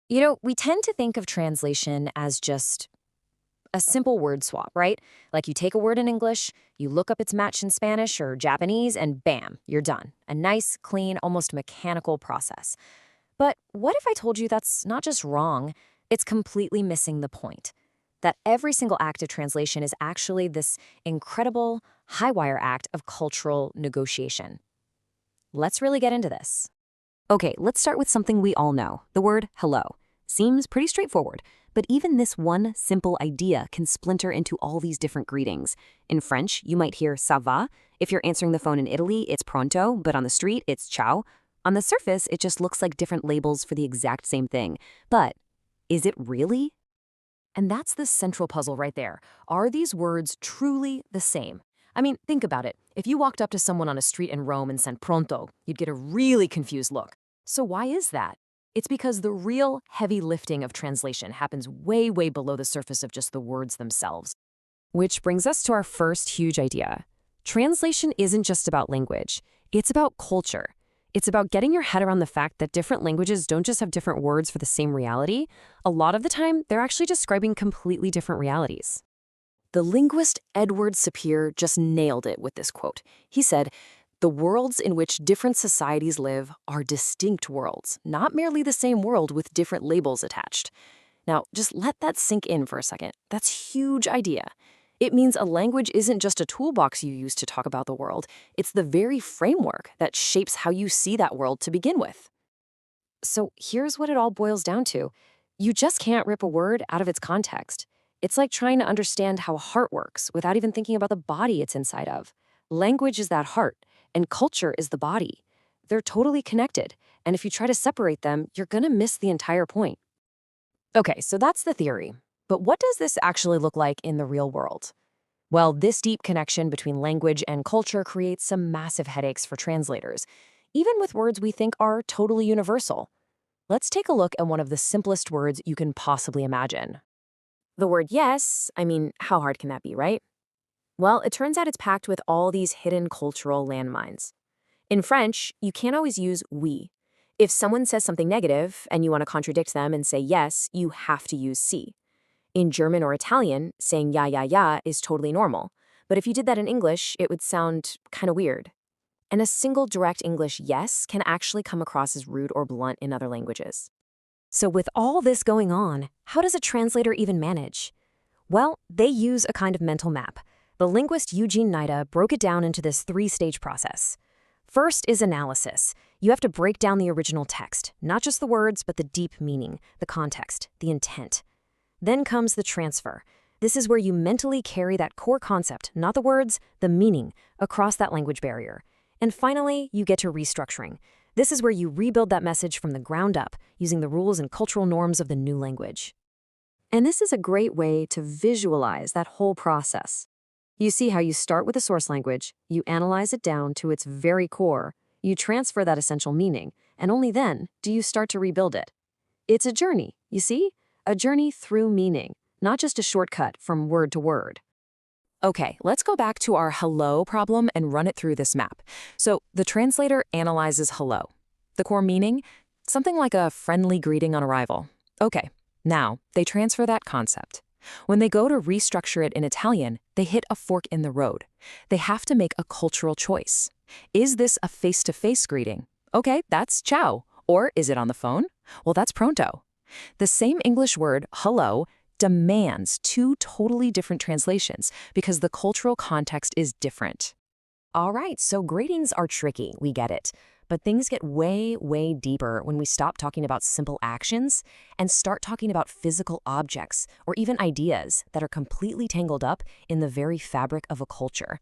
We tend to think of translation as just a simple word swap, right? Like you take a word in English, you look up its match in Spanish or Japanese, and bam, you're done. A nice, clean, almost mechanical process. But what if I told you that's not just wrong, it's completely missing the point? That every single act of translation is actually this incredible, high-wire act of cultural negotiation. Let's really get into this. Okay, let's start with something we all know, the word hello. Seems pretty straightforward, but even this one simple idea can splinter into all these different greetings. In French, you might hear ça va. If you're answering the phone in Italy, it's pronto, but on the street, it's ciao. On the surface, it just looks like different labels for the exact same thing. But is it really? And that's the central puzzle right there. Are these words truly the same? I mean, think about it. If you walked up to someone on a street in Rome and said pronto, you'd get a really confused look. So why is that? It's because the real heavy lifting of translation happens way, way below the surface of just the words themselves. Which brings us to our first huge idea. Translation isn't just about language. It's about culture. It's about getting your head around the fact that different languages don't just have different words for the same reality. A lot of the time, they're actually describing completely different realities. The linguist Edward Sapir just nailed it with this quote. He said, "The worlds in which different societies live are distinct worlds, not merely the same world with different labels attached." Now, just let that sink in for a second. That's a huge idea. It means a language isn't just a toolbox you use to talk about the world. It's the very framework that shapes how you see that world to begin with. So here's what it all boils down to. You just can't rip a word out of its context. It's like trying to understand how a heart works without even thinking about the body it's inside of. Language is that heart, and culture is the body. They're totally connected, and if you try to separate them, you're gonna miss the entire point. Okay, so that's the theory. But what does this actually look like in the real world? Well, this deep connection between language and culture creates some massive headaches for translators, even with words we think are totally universal. Let's take a look at one of the simplest words you can possibly imagine. The word yes, I mean, how hard can that be, right? Well, it turns out it's packed with all these hidden cultural landmines. In French, you can't always use oui. If someone says something negative and you want to contradict them and say yes, you have to use si. In German or Italian, saying ja is totally normal. But if you did that in English, it would sound kind of weird. And a single direct English yes can actually come across as rude or blunt in other languages. So with all this going on, how does a translator even manage? Well, they use a kind of mental map. The linguist Eugene Nida broke it down into this three-stage process. First is analysis. You have to break down the original text, not just the words, but the deep meaning, the context, the intent. Then comes the transfer. This is where you mentally carry that core concept, not the words, the meaning, across that language barrier. And finally, you get to restructuring. This is where you rebuild that message from the ground up, using the rules and cultural norms of the new language. And this is a great way to visualize that whole process. You see how you start with the source language, you analyze it down to its very core, you transfer that essential meaning, and only then do you start to rebuild it. It's a journey, you see? A journey through meaning, not just a shortcut from word to word. Okay, let's go back to our hello problem and run it through this map. So the translator analyzes hello. The core meaning? Something like a friendly greeting on arrival. Okay, now they transfer that concept. When they go to restructure it in Italian, they hit a fork in the road. They have to make a cultural choice. Is this a face-to-face greeting? Okay, that's ciao. Or is it on the phone? Well, that's pronto. The same English word, hello, demands two totally different translations because the cultural context is different. All right, so greetings are tricky, we get it. But things get way, way deeper when we stop talking about simple actions and start talking about physical objects or even ideas that are completely tangled up in the very fabric of a culture.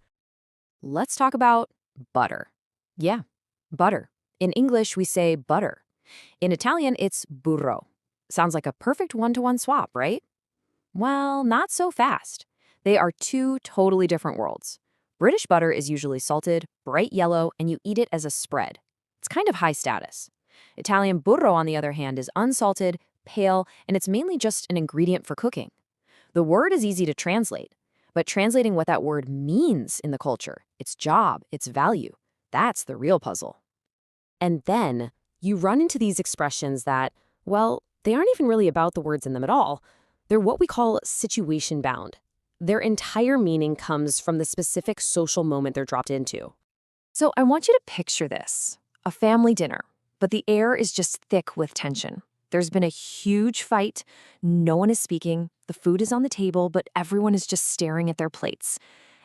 Let's talk about butter. Yeah, butter. In English, we say butter. In Italian, it's burro. Sounds like a perfect one-to-one swap, right? Well, not so fast. They are two totally different worlds. British butter is usually salted, bright yellow, and you eat it as a spread. It's kind of high status. Italian burro, on the other hand, is unsalted, pale, and it's mainly just an ingredient for cooking. The word is easy to translate, but translating what that word means in the culture, its job, its value, that's the real puzzle. And then you run into these expressions that, well, they aren't even really about the words in them at all. They're what we call situation bound. Their entire meaning comes from the specific social moment they're dropped into. So I want you to picture this, a family dinner, but the air is just thick with tension. There's been a huge fight, no one is speaking, the food is on the table, but everyone is just staring at their plates.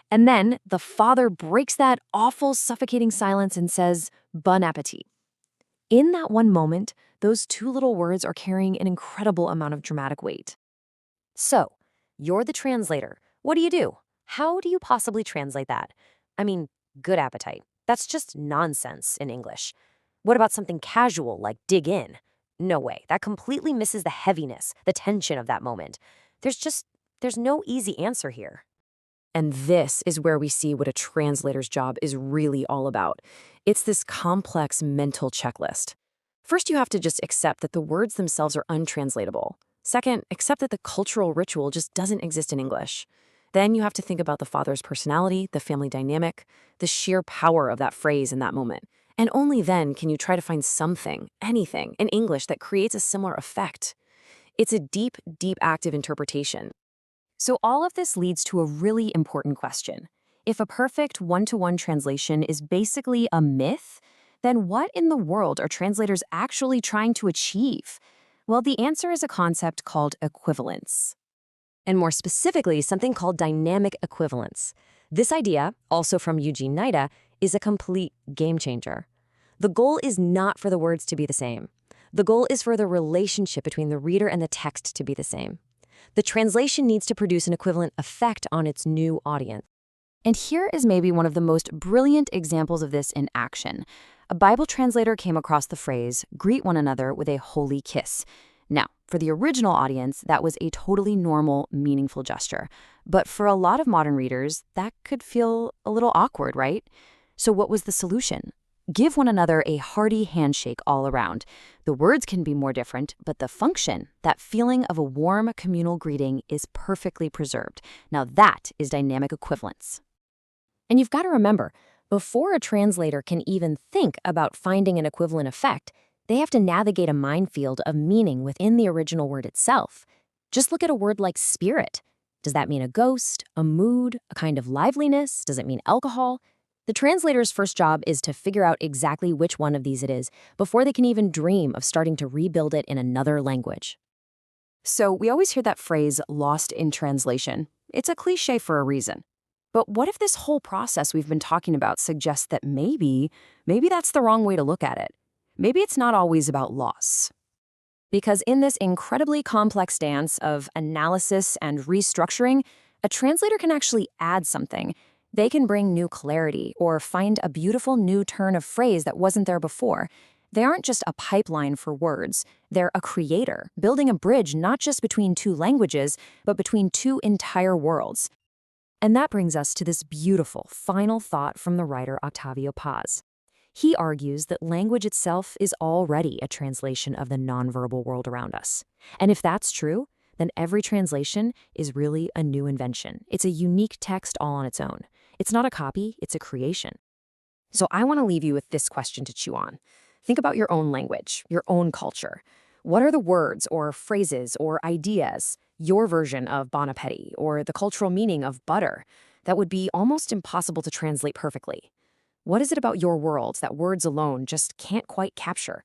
And then the father breaks that awful, suffocating silence and says, "Bon appetit." In that one moment, those two little words are carrying an incredible amount of dramatic weight. So, you're the translator. What do? How do you possibly translate that? I mean, good appetite. That's just nonsense in English. What about something casual like dig in? No way. That completely misses the heaviness, the tension of that moment. There's no easy answer here. And this is where we see what a translator's job is really all about. It's this complex mental checklist. First, you have to just accept that the words themselves are untranslatable. Second, accept that the cultural ritual just doesn't exist in English. Then you have to think about the father's personality, the family dynamic, the sheer power of that phrase in that moment. And only then can you try to find something, anything, in English that creates a similar effect. It's a deep, deep active interpretation. So all of this leads to a really important question. If a perfect one-to-one translation is basically a myth, then what in the world are translators actually trying to achieve? Well, the answer is a concept called equivalence. And more specifically, something called dynamic equivalence. This idea, also from Eugene Nida, is a complete game changer. The goal is not for the words to be the same. The goal is for the relationship between the reader and the text to be the same. The translation needs to produce an equivalent effect on its new audience. And here is maybe one of the most brilliant examples of this in action. A Bible translator came across the phrase, "Greet one another with a holy kiss." Now, for the original audience, that was a totally normal, meaningful gesture. But for a lot of modern readers, that could feel a little awkward, right? So what was the solution? Give one another a hearty handshake all around. The words can be more different, but the function, that feeling of a warm communal greeting, is perfectly preserved. Now that is dynamic equivalence. And you've got to remember, before a translator can even think about finding an equivalent effect, they have to navigate a minefield of meaning within the original word itself. Just look at a word like spirit. Does that mean a ghost, a mood, a kind of liveliness? Does it mean alcohol? The translator's first job is to figure out exactly which one of these it is before they can even dream of starting to rebuild it in another language. So we always hear that phrase, lost in translation. It's a cliche for a reason. But what if this whole process we've been talking about suggests that maybe that's the wrong way to look at it? Maybe it's not always about loss. Because in this incredibly complex dance of analysis and restructuring, a translator can actually add something. They can bring new clarity or find a beautiful new turn of phrase that wasn't there before. They aren't just a pipeline for words. They're a creator, building a bridge not just between two languages, but between two entire worlds. And that brings us to this beautiful final thought from the writer Octavio Paz. He argues that language itself is already a translation of the nonverbal world around us. And if that's true, then every translation is really a new invention. It's a unique text all on its own. It's not a copy, it's a creation. So I want to leave you with this question to chew on. Think about your own language, your own culture. What are the words or phrases or ideas, your version of bon appetit or the cultural meaning of butter, that would be almost impossible to translate perfectly? What is it about your world that words alone just can't quite capture?